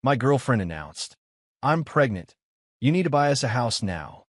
My girlfriend announced, "I'm pregnant. You need to buy us a house now."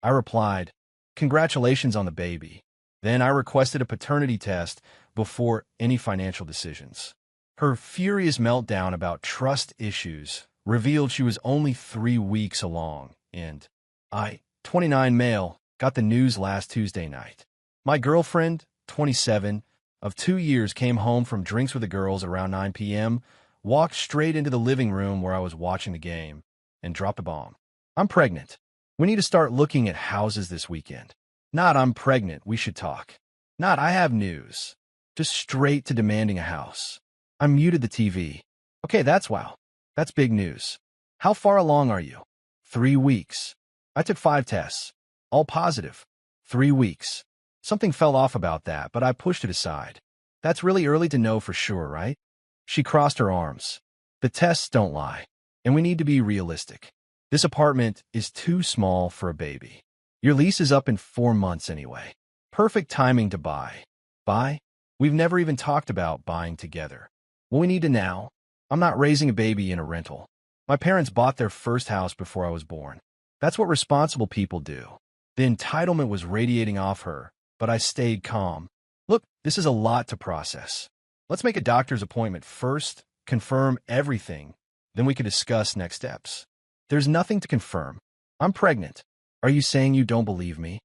I replied, "Congratulations on the baby." Then I requested a paternity test before any financial decisions. Her furious meltdown about trust issues revealed she was only 3 weeks along, and I, 29 male, got the news last Tuesday night. My girlfriend, 27, of 2 years, came home from drinks with the girls around 9 p.m., walked straight into the living room where I was watching the game, and dropped a bomb. "I'm pregnant. We need to start looking at houses this weekend." Not "I'm pregnant, we should talk." Not "I have news." Just straight to demanding a house. I muted the TV. "Okay, wow. That's big news. How far along are you?" 3 weeks. I took 5 tests. All positive. 3 weeks. Something felt off about that, but I pushed it aside. "That's really early to know for sure, right?" She crossed her arms. "The tests don't lie, and we need to be realistic. This apartment is too small for a baby. Your lease is up in 4 months anyway. Perfect timing to buy." Buy? We've never even talked about buying together. What we need to now? I'm not raising a baby in a rental. My parents bought their first house before I was born. That's what responsible people do. The entitlement was radiating off her, but I stayed calm. "Look, this is a lot to process. Let's make a doctor's appointment first, confirm everything, then we can discuss next steps." "There's nothing to confirm. I'm pregnant." "Are you saying you don't believe me?"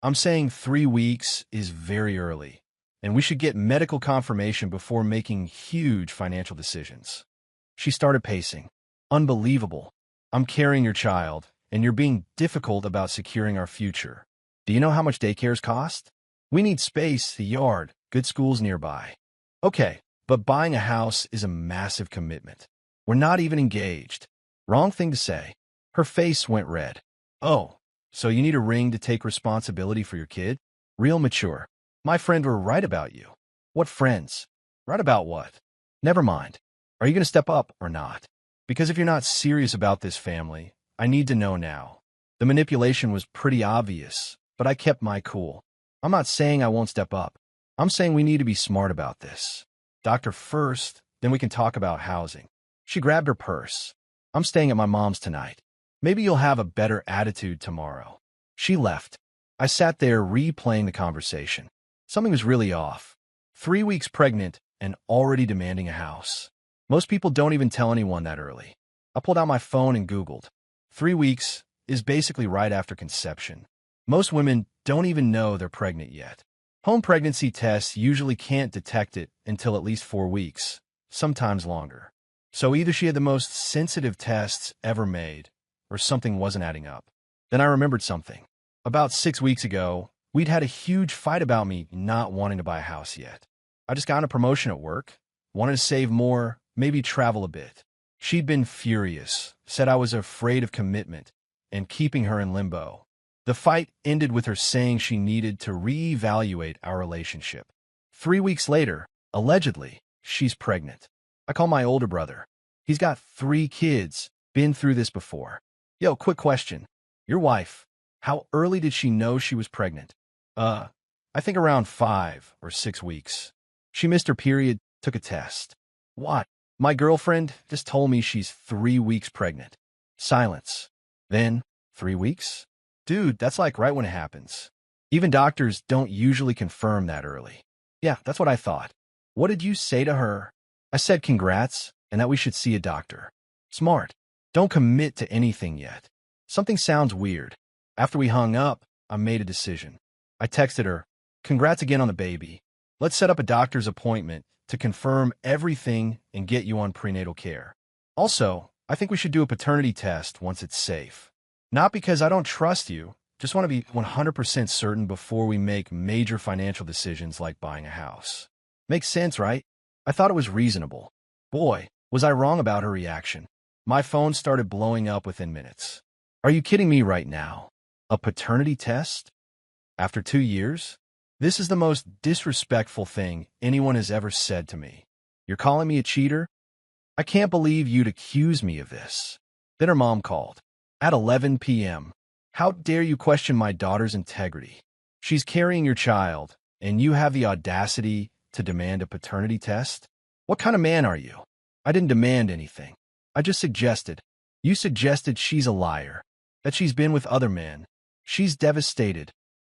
"I'm saying 3 weeks is very early, and we should get medical confirmation before making huge financial decisions." She started pacing. "Unbelievable. I'm carrying your child, and you're being difficult about securing our future. Do you know how much daycares cost? We need space, a yard, good schools nearby." "Okay, but buying a house is a massive commitment. We're not even engaged." "Wrong thing to say." Her face went red. "Oh. So you need a ring to take responsibility for your kid? Real mature. My friend were right about you." "What friends?" "Right about what?" "Never mind. Are you going to step up or not? Because if you're not serious about this family, I need to know now." The manipulation was pretty obvious, but I kept my cool. "I'm not saying I won't step up. I'm saying we need to be smart about this. Doctor first, then we can talk about housing." She grabbed her purse. "I'm staying at my mom's tonight. Maybe you'll have a better attitude tomorrow." She left. I sat there replaying the conversation. Something was really off. 3 weeks pregnant and already demanding a house. Most people don't even tell anyone that early. I pulled out my phone and Googled. 3 weeks is basically right after conception. Most women don't even know they're pregnant yet. Home pregnancy tests usually can't detect it until at least 4 weeks, sometimes longer. So either she had the most sensitive tests ever made, or something wasn't adding up. Then I remembered something. About 6 weeks ago, we'd had a huge fight about me not wanting to buy a house yet. I just got a promotion at work, wanted to save more, maybe travel a bit. She'd been furious, said I was afraid of commitment, and keeping her in limbo. The fight ended with her saying she needed to reevaluate our relationship. 3 weeks later, allegedly, she's pregnant. I call my older brother. He's got 3 kids, been through this before. "Yo, quick question. Your wife, how early did she know she was pregnant?" I think around 5 or 6 weeks. She missed her period, took a test." "What?" "My girlfriend just told me she's 3 weeks pregnant." Silence. Then, 3 weeks? Dude, that's like right when it happens. Even doctors don't usually confirm that early. "Yeah, that's what I thought." "What did you say to her?" "I said congrats, and that we should see a doctor." Smart. Don't commit to anything yet. Something sounds weird. After we hung up, I made a decision. I texted her, "Congrats again on the baby. Let's set up a doctor's appointment to confirm everything and get you on prenatal care. Also, I think we should do a paternity test once it's safe. Not because I don't trust you, just want to be 100% certain before we make major financial decisions like buying a house." Makes sense, right? I thought it was reasonable. Boy, was I wrong about her reaction. My phone started blowing up within minutes. "Are you kidding me right now? A paternity test? After 2 years? This is the most disrespectful thing anyone has ever said to me. You're calling me a cheater? I can't believe you'd accuse me of this." Then her mom called. At 11 p.m. "How dare you question my daughter's integrity? She's carrying your child, and you have the audacity to demand a paternity test? What kind of man are you?" "I didn't demand anything. I just suggested. You suggested she's a liar, that she's been with other men. She's devastated.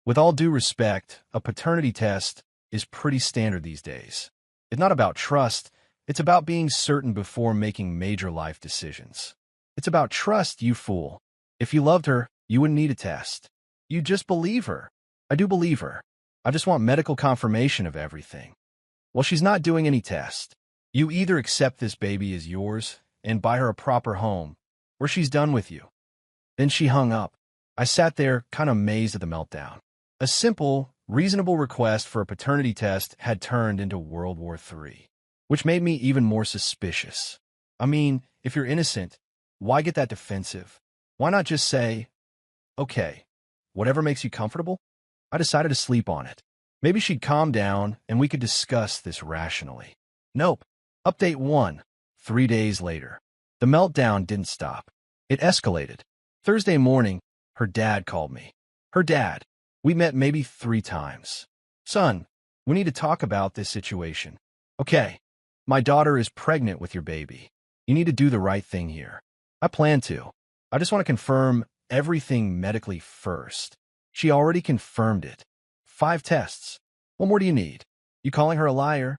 With all due respect, a paternity test is pretty standard these days. It's not about trust, it's about being certain before making major life decisions. It's about trust, you fool. If you loved her, you wouldn't need a test. You just believe her. I do believe her. I just want medical confirmation of everything. Well, she's not doing any test. You either accept this baby as yours and buy her a proper home, or she's done with you. Then she hung up. I sat there, kind of amazed at the meltdown. A simple, reasonable request for a paternity test had turned into World War III, which made me even more suspicious. I mean, if you're innocent, why get that defensive? Why not just say, okay, whatever makes you comfortable? I decided to sleep on it. Maybe she'd calm down and we could discuss this rationally. Nope. Update 1. 3 days later. The meltdown didn't stop. It escalated. Thursday morning, her dad called me. Her dad. We met maybe 3 times. Son, we need to talk about this situation. Okay. My daughter is pregnant with your baby. You need to do the right thing here. I plan to. I just want to confirm everything medically first. She already confirmed it. 5 tests. What more do you need? You calling her a liar?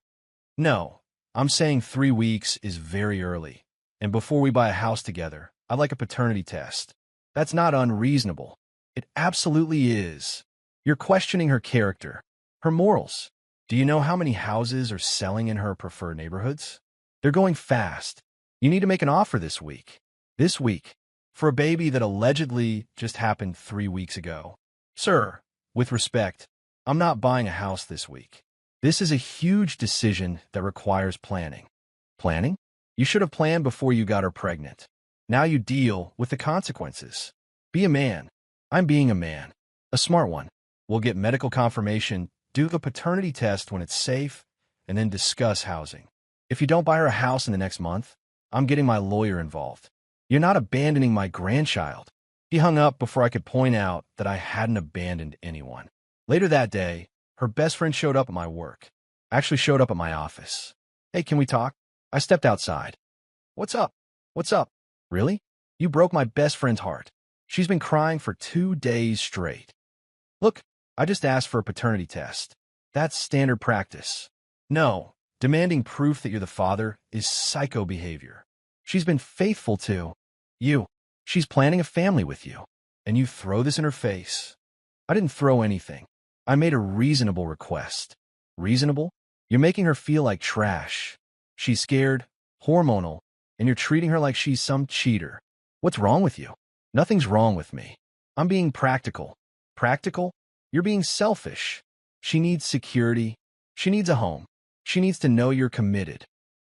No. I'm saying 3 weeks is very early. And before we buy a house together, I'd like a paternity test. That's not unreasonable. It absolutely is. You're questioning her character, her morals. Do you know how many houses are selling in her preferred neighborhoods? They're going fast. You need to make an offer this week. This week. For a baby that allegedly just happened 3 weeks ago. Sir, with respect, I'm not buying a house this week. This is a huge decision that requires planning. Planning? You should have planned before you got her pregnant. Now you deal with the consequences. Be a man. I'm being a man. A smart one. We'll get medical confirmation, do the paternity test when it's safe, and then discuss housing. If you don't buy her a house in the next month, I'm getting my lawyer involved. You're not abandoning my grandchild. He hung up before I could point out that I hadn't abandoned anyone. Later that day, her best friend showed up at my work. Actually showed up at my office. Hey, can we talk? I stepped outside. What's up? What's up? Really? You broke my best friend's heart. She's been crying for 2 days straight. Look, I just asked for a paternity test. That's standard practice. No, demanding proof that you're the father is psycho behavior. She's been faithful to you. She's planning a family with you. And you throw this in her face. I didn't throw anything. I made a reasonable request. Reasonable? You're making her feel like trash. She's scared, hormonal, and you're treating her like she's some cheater. What's wrong with you? Nothing's wrong with me. I'm being practical. Practical? You're being selfish. She needs security. She needs a home. She needs to know you're committed.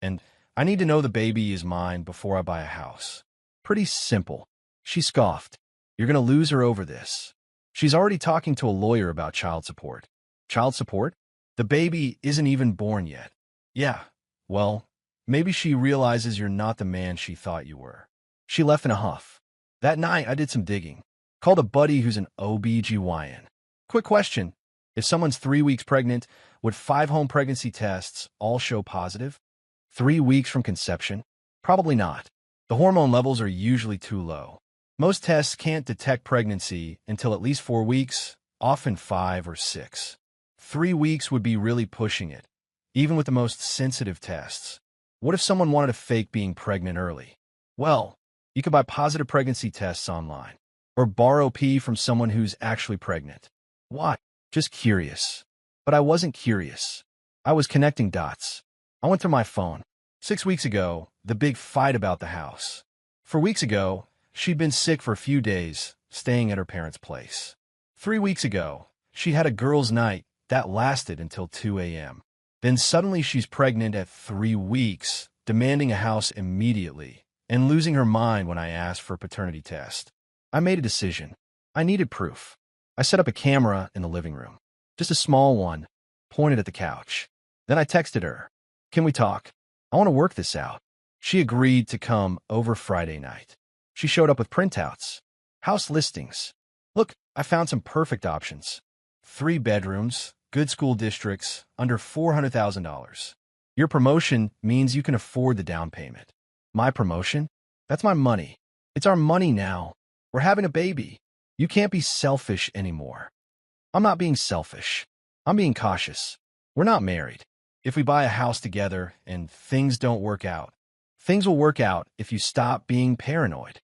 And I need to know the baby is mine before I buy a house. Pretty simple. She scoffed. You're going to lose her over this. She's already talking to a lawyer about child support. Child support? The baby isn't even born yet. Yeah, well, maybe she realizes you're not the man she thought you were. She left in a huff. That night, I did some digging. Called a buddy who's an OB-GYN. Quick question. If someone's 3 weeks pregnant, would 5 home pregnancy tests all show positive? 3 weeks from conception? Probably not. The hormone levels are usually too low. Most tests can't detect pregnancy until at least 4 weeks, often 5 or 6. 3 weeks would be really pushing it, even with the most sensitive tests. What if someone wanted to fake being pregnant early? Well, you could buy positive pregnancy tests online, or borrow pee from someone who's actually pregnant. Why? Just curious. But I wasn't curious. I was connecting dots. I went through my phone. 6 weeks ago, the big fight about the house. 4 weeks ago, she'd been sick for a few days, staying at her parents' place. 3 weeks ago, she had a girls' night that lasted until 2 a.m. Then suddenly she's pregnant at 3 weeks, demanding a house immediately, and losing her mind when I asked for a paternity test. I made a decision. I needed proof. I set up a camera in the living room. Just a small one, pointed at the couch. Then I texted her. Can we talk? I want to work this out. She agreed to come over Friday night. She showed up with printouts. House listings. Look, I found some perfect options. 3 bedrooms, good school districts, under $400,000. Your promotion means you can afford the down payment. My promotion? That's my money. It's our money now. We're having a baby. You can't be selfish anymore. I'm not being selfish. I'm being cautious. We're not married. If we buy a house together and things don't work out, things will work out if you stop being paranoid.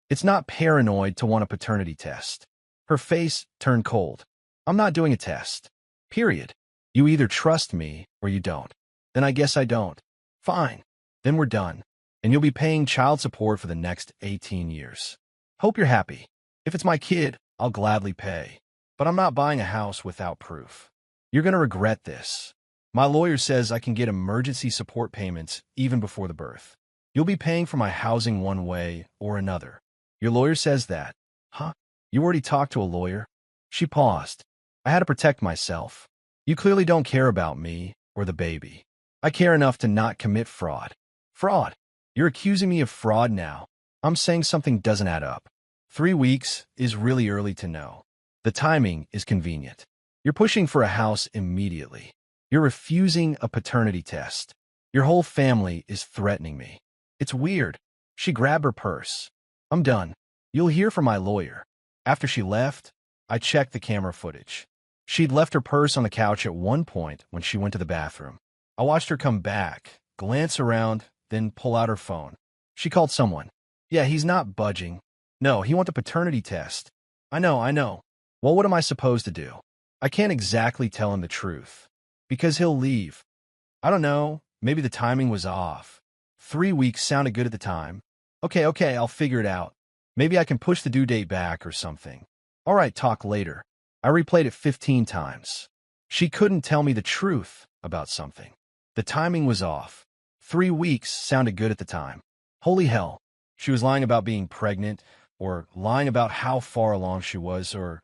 It's not paranoid to want a paternity test. Her face turned cold. I'm not doing a test. Period. You either trust me or you don't. Then I guess I don't. Fine. Then we're done. And you'll be paying child support for the next 18 years. Hope you're happy. If it's my kid, I'll gladly pay. But I'm not buying a house without proof. You're going to regret this. My lawyer says I can get emergency support payments even before the birth. You'll be paying for my housing one way or another. Your lawyer says that. Huh? You already talked to a lawyer? She paused. I had to protect myself. You clearly don't care about me or the baby. I care enough to not commit fraud. Fraud? You're accusing me of fraud now. I'm saying something doesn't add up. 3 weeks is really early to know. The timing is convenient. You're pushing for a house immediately. You're refusing a paternity test. Your whole family is threatening me. It's weird. She grabbed her purse. I'm done. You'll hear from my lawyer. After she left, I checked the camera footage. She'd left her purse on the couch at one point when she went to the bathroom. I watched her come back, glance around, then pull out her phone. She called someone. Yeah, he's not budging. No, he wants a paternity test. I know. Well, what am I supposed to do? I can't exactly tell him the truth. Because he'll leave. I don't know. Maybe the timing was off. 3 weeks sounded good at the time. Okay, I'll figure it out. Maybe I can push the due date back or something. All right, talk later. I replayed it 15 times. She couldn't tell me the truth about something. The timing was off. 3 weeks sounded good at the time. Holy hell. She was lying about being pregnant, or lying about how far along she was, or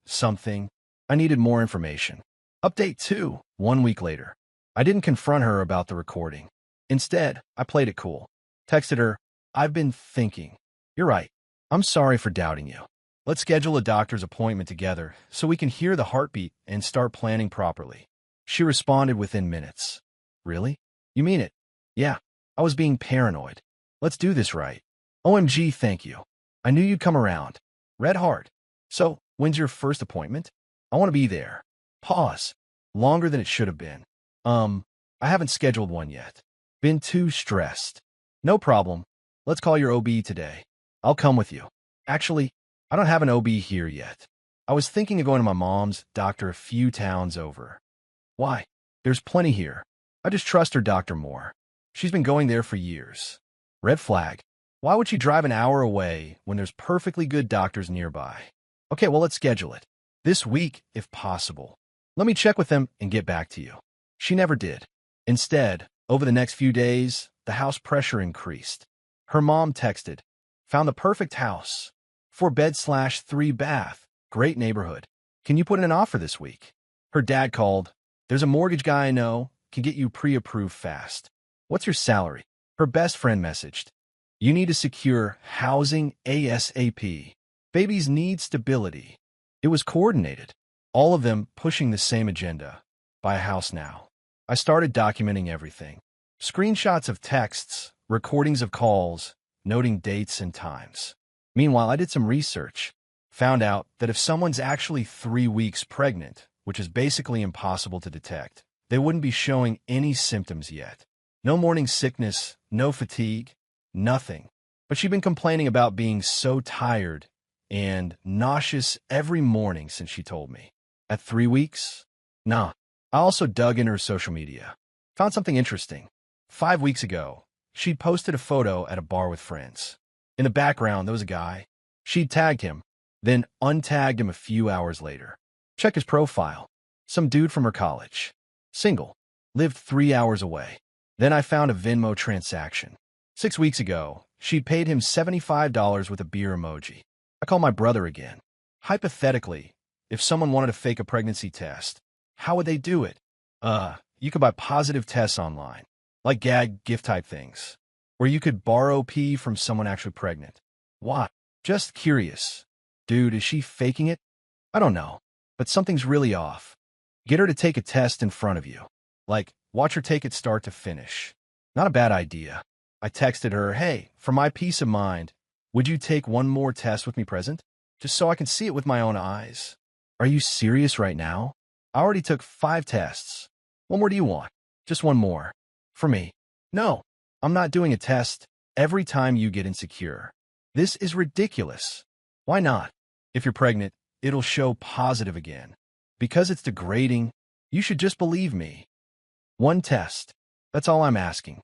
something. I needed more information. Update 2, 1 week later. I didn't confront her about the recording. Instead, I played it cool. Texted her, I've been thinking. You're right. I'm sorry for doubting you. Let's schedule a doctor's appointment together so we can hear the heartbeat and start planning properly. She responded within minutes. Really? You mean it? Yeah. I was being paranoid. Let's do this right. OMG, thank you. I knew you'd come around. Red heart. So, when's your first appointment? I want to be there. Pause. Longer than it should have been. I haven't scheduled one yet. Been too stressed. No problem. Let's call your OB today. I'll come with you. Actually, I don't have an OB here yet. I was thinking of going to my mom's doctor a few towns over. Why? There's plenty here. I just trust her doctor more. She's been going there for years. Red flag. Why would she drive an hour away when there's perfectly good doctors nearby? Okay, well, let's schedule it. This week, if possible. Let me check with them and get back to you. She never did. Instead, over the next few days, the house pressure increased. Her mom texted, found the perfect house. 4-bed/3 bath. Great neighborhood. Can you put in an offer this week? Her dad called. There's a mortgage guy I know. Can get you pre-approved fast. What's your salary? Her best friend messaged. You need to secure housing ASAP. Babies need stability. It was coordinated. All of them pushing the same agenda. Buy a house now. I started documenting everything. Screenshots of texts, recordings of calls, noting dates and times. Meanwhile, I did some research. Found out that if someone's actually 3 weeks pregnant, which is basically impossible to detect, they wouldn't be showing any symptoms yet. No morning sickness, no fatigue, nothing. But she'd been complaining about being so tired and nauseous every morning since she told me. At 3 weeks? Nah. I also dug into her social media. Found something interesting. 5 weeks ago, she'd posted a photo at a bar with friends. In the background, there was a guy. She'd tagged him, then untagged him a few hours later. Check his profile. Some dude from her college. Single. Lived 3 hours away. Then I found a Venmo transaction. 6 weeks ago, she'd paid him $75 with a beer emoji. I called my brother again. Hypothetically, if someone wanted to fake a pregnancy test, how would they do it? You could buy positive tests online, like gag gift type things, where you could borrow pee from someone actually pregnant. Why? Just curious. Dude, is she faking it? I don't know, but something's really off. Get her to take a test in front of you. Like, watch her take it start to finish. Not a bad idea. I texted her, hey, for my peace of mind, would you take one more test with me present? Just so I can see it with my own eyes. Are you serious right now? I already took 5 tests. What more do you want? Just one more. For me. No, I'm not doing a test every time you get insecure. This is ridiculous. Why not? If you're pregnant, it'll show positive again. Because it's degrading, you should just believe me. One test. That's all I'm asking.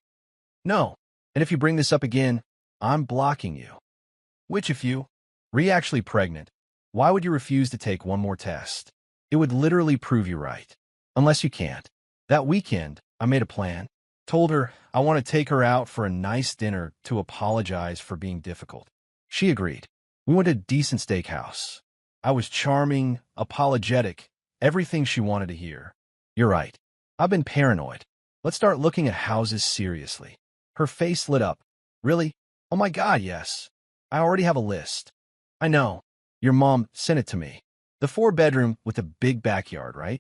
No. And if you bring this up again, I'm blocking you. Which if you actually pregnant, why would you refuse to take one more test? It would literally prove you right. Unless you can't. That weekend, I made a plan. Told her I want to take her out for a nice dinner to apologize for being difficult. She agreed. We went to a decent steakhouse. I was charming, apologetic, everything she wanted to hear. You're right. I've been paranoid. Let's start looking at houses seriously. Her face lit up. Really? Oh my God, yes. I already have a list. I know. Your mom sent it to me. The 4-bedroom with a big backyard, right?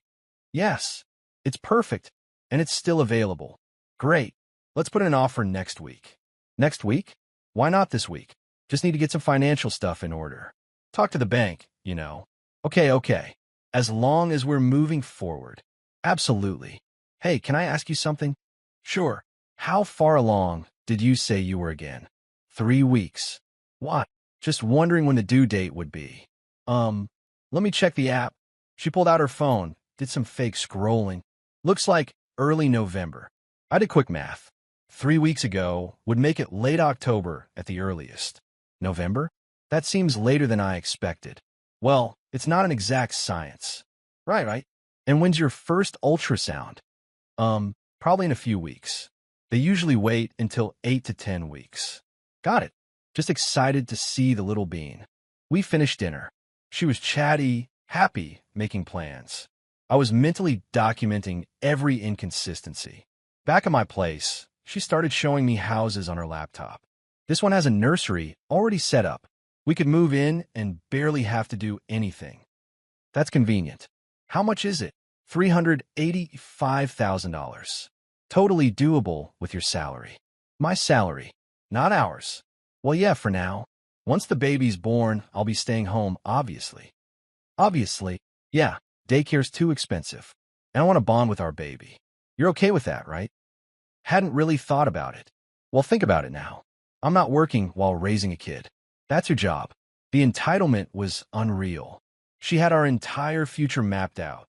Yes. It's perfect, and it's still available. Great. Let's put in an offer next week. Next week? Why not this week? Just need to get some financial stuff in order. Talk to the bank, you know. Okay. As long as we're moving forward. Absolutely. Hey, can I ask you something? Sure. How far along did you say you were again? 3 weeks. What? Just wondering when the due date would be. Let me check the app. She pulled out her phone, did some fake scrolling. Looks like early November. I did quick math. 3 weeks ago would make it late October at the earliest. November? That seems later than I expected. Well, it's not an exact science. Right. And when's your first ultrasound? Probably in a few weeks. They usually wait until 8 to 10 weeks. Got it. Just excited to see the little bean. We finished dinner. She was chatty, happy, making plans. I was mentally documenting every inconsistency. Back at my place, she started showing me houses on her laptop. This one has a nursery already set up. We could move in and barely have to do anything. That's convenient. How much is it? $385,000. Totally doable with your salary. My salary, not ours. Well, yeah, for now. Once the baby's born, I'll be staying home, obviously. Obviously, yeah, daycare's too expensive. And I want to bond with our baby. You're okay with that, right? Hadn't really thought about it. Well, think about it now. I'm not working while raising a kid. That's her job. The entitlement was unreal. She had our entire future mapped out.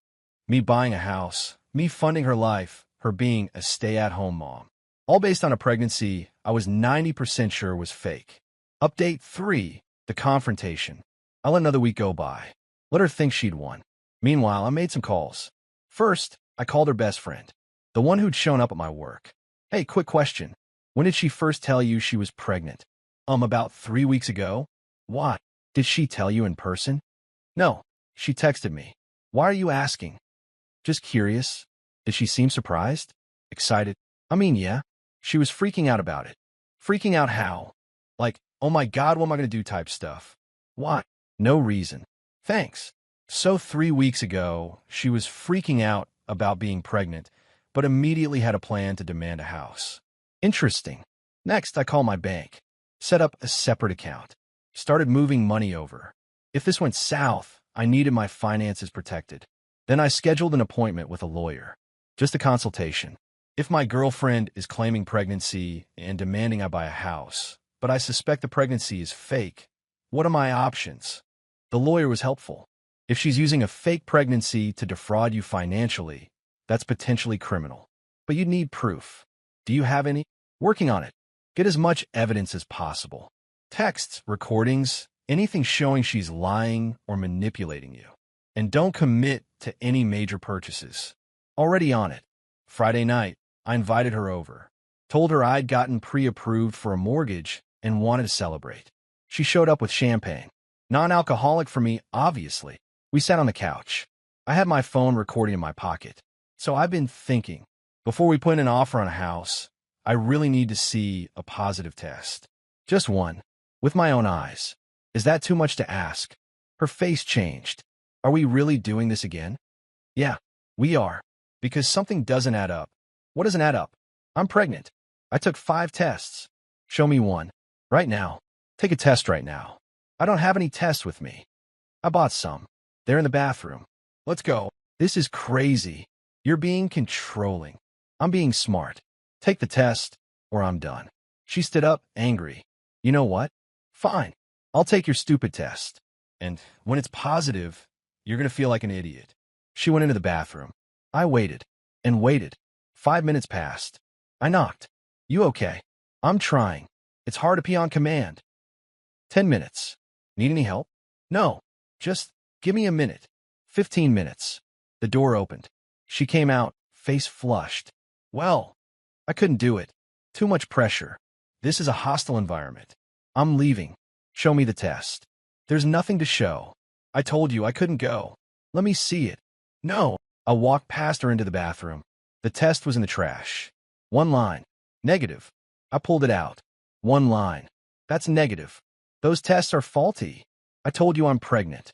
Me buying a house, me funding her life, her being a stay-at-home mom. All based on a pregnancy I was 90% sure was fake. Update 3, the confrontation. I let another week go by. Let her think she'd won. Meanwhile, I made some calls. First, I called her best friend, the one who'd shown up at my work. Hey, quick question. When did she first tell you she was pregnant? About 3 weeks ago. Why? Did she tell you in person? No, she texted me. Why are you asking? Just curious. Did she seem surprised? Excited? Yeah. She was freaking out about it. Freaking out how? Like, oh my God, what am I going to do type stuff. Why? No reason. Thanks. So 3 weeks ago, she was freaking out about being pregnant, but immediately had a plan to demand a house. Interesting. Next, I call my bank. Set up a separate account. Started moving money over. If this went south, I needed my finances protected. Then I scheduled an appointment with a lawyer. Just a consultation. If my girlfriend is claiming pregnancy and demanding I buy a house, but I suspect the pregnancy is fake, what are my options? The lawyer was helpful. If she's using a fake pregnancy to defraud you financially, that's potentially criminal. But you'd need proof. Do you have any? Working on it. Get as much evidence as possible. Texts, recordings, anything showing she's lying or manipulating you. And don't commit to any major purchases. Already on it. Friday night, I invited her over. Told her I'd gotten pre-approved for a mortgage and wanted to celebrate. She showed up with champagne. Non-alcoholic for me, obviously. We sat on the couch. I had my phone recording in my pocket. So I've been thinking, before we put in an offer on a house, I really need to see a positive test. Just one. With my own eyes. Is that too much to ask? Her face changed. Are we really doing this again? Yeah, we are. Because something doesn't add up. What doesn't add up? I'm pregnant. I took 5 tests. Show me one. Right now. Take a test right now. I don't have any tests with me. I bought some. They're in the bathroom. Let's go. This is crazy. You're being controlling. I'm being smart. Take the test, or I'm done. She stood up, angry. You know what? Fine. I'll take your stupid test. And when it's positive, you're going to feel like an idiot. She went into the bathroom. I waited and waited. 5 minutes passed. I knocked. You okay? I'm trying. It's hard to pee on command. 10 minutes. Need any help? No. Just give me a minute. 15 minutes. The door opened. She came out, face flushed. Well, I couldn't do it. Too much pressure. This is a hostile environment. I'm leaving. Show me the test. There's nothing to show. I told you I couldn't go. Let me see it. No. I walked past her into the bathroom. The test was in the trash. One line. Negative. I pulled it out. One line. That's negative. Those tests are faulty. I told you I'm pregnant.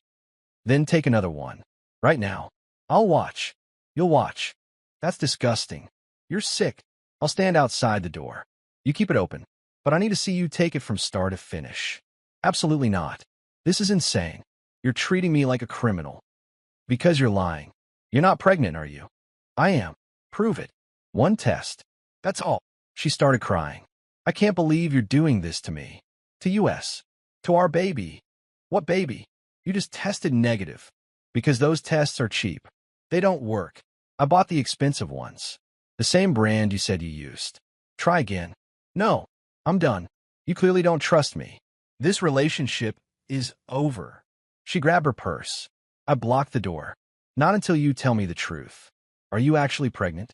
Then take another one. Right now. I'll watch. You'll watch. That's disgusting. You're sick. I'll stand outside the door. You keep it open. But I need to see you take it from start to finish. Absolutely not. This is insane. You're treating me like a criminal. Because you're lying. You're not pregnant, are you? I am. Prove it. One test. That's all. She started crying. I can't believe you're doing this to me. To us. To our baby. What baby? You just tested negative. Because those tests are cheap. They don't work. I bought the expensive ones. The same brand you said you used. Try again. No. I'm done. You clearly don't trust me. This relationship is over. She grabbed her purse. I blocked the door. Not until you tell me the truth. Are you actually pregnant?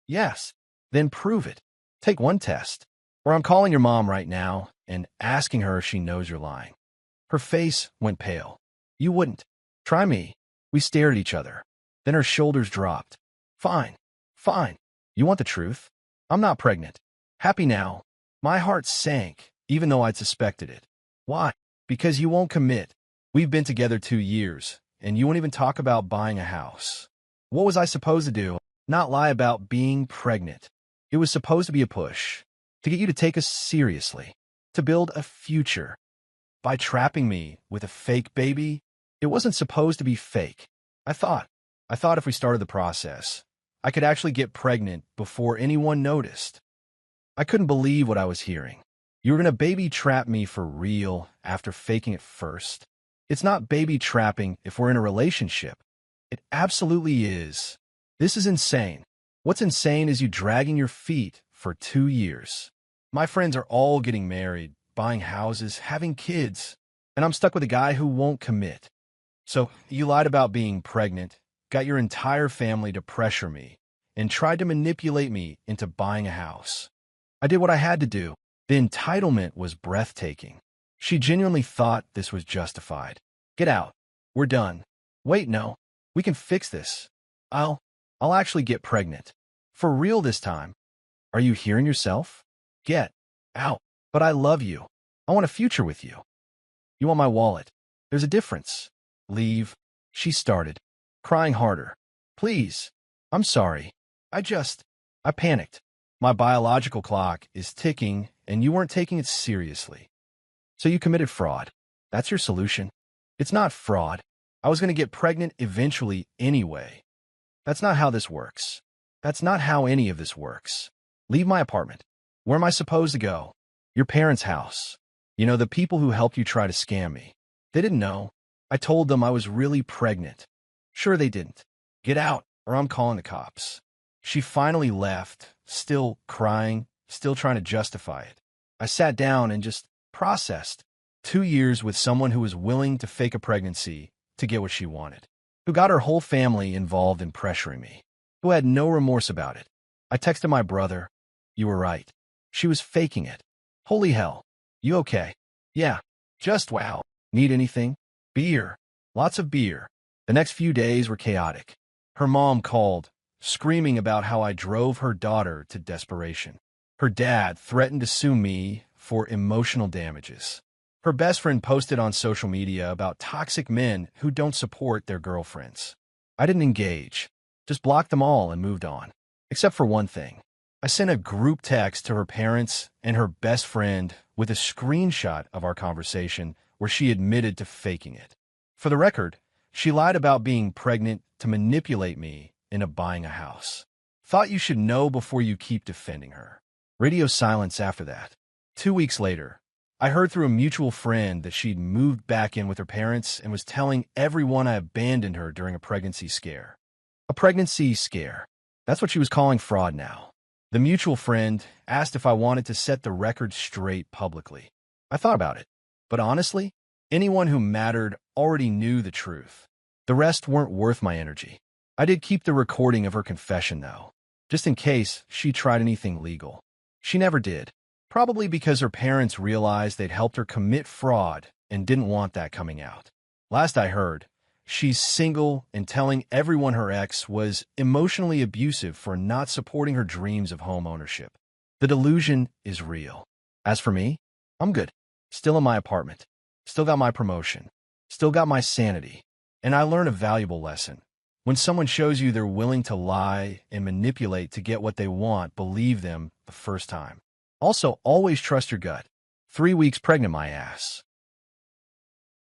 Yes. Then prove it. Take one test. Or I'm calling your mom right now and asking her if she knows you're lying. Her face went pale. You wouldn't. Try me. We stared at each other. Then her shoulders dropped. Fine. Fine. You want the truth? I'm not pregnant. Happy now. My heart sank, even though I'd suspected it. Why? Because you won't commit. We've been together 2 years, and you won't even talk about buying a house. What was I supposed to do? Not lie about being pregnant. It was supposed to be a push, to get you to take us seriously, to build a future. By trapping me with a fake baby, it wasn't supposed to be fake. I thought if we started the process, I could actually get pregnant before anyone noticed. I couldn't believe what I was hearing. You were going to baby trap me for real after faking it first. It's not baby trapping if we're in a relationship. It absolutely is. This is insane. What's insane is you dragging your feet for 2 years. My friends are all getting married, buying houses, having kids, and I'm stuck with a guy who won't commit. So you lied about being pregnant, got your entire family to pressure me, and tried to manipulate me into buying a house. I did what I had to do. The entitlement was breathtaking. She genuinely thought this was justified. Get out. We're done. Wait, no. We can fix this. I'll actually get pregnant. For real this time. Are you hearing yourself? Get out. But I love you. I want a future with you. You want my wallet. There's a difference. Leave. She started, crying harder. Please. I'm sorry. I panicked. My biological clock is ticking, and you weren't taking it seriously. So you committed fraud. That's your solution. It's not fraud. I was going to get pregnant eventually anyway. That's not how this works. That's not how any of this works. Leave my apartment. Where am I supposed to go? Your parents' house. You know, the people who helped you try to scam me. They didn't know. I told them I was really pregnant. Sure they didn't. Get out, or I'm calling the cops. She finally left, still crying, still trying to justify it. I sat down and just processed. 2 years with someone who was willing to fake a pregnancy to get what she wanted, who got her whole family involved in pressuring me, who had no remorse about it. I texted my brother. You were right. She was faking it. Holy hell. You okay? Yeah. Just wow. Need anything? Beer. Lots of beer. The next few days were chaotic. Her mom called, screaming about how I drove her daughter to desperation. Her dad threatened to sue me for emotional damages. Her best friend posted on social media about toxic men who don't support their girlfriends. I didn't engage, just blocked them all and moved on. Except for one thing. I sent a group text to her parents and her best friend with a screenshot of our conversation where she admitted to faking it. For the record, she lied about being pregnant to manipulate me into buying a house. Thought you should know before you keep defending her. Radio silence after that. 2 weeks later, I heard through a mutual friend that she'd moved back in with her parents and was telling everyone I abandoned her during a pregnancy scare. A pregnancy scare. That's what she was calling fraud now. The mutual friend asked if I wanted to set the record straight publicly. I thought about it, but honestly, anyone who mattered already knew the truth. The rest weren't worth my energy. I did keep the recording of her confession, though, just in case she tried anything legal. She never did, probably because her parents realized they'd helped her commit fraud and didn't want that coming out. Last I heard, she's single and telling everyone her ex was emotionally abusive for not supporting her dreams of home ownership. The delusion is real. As for me, I'm good. Still in my apartment. Still got my promotion. Still got my sanity. And I learned a valuable lesson. When someone shows you they're willing to lie and manipulate to get what they want, believe them the first time. Also, always trust your gut. 3 weeks pregnant, my ass.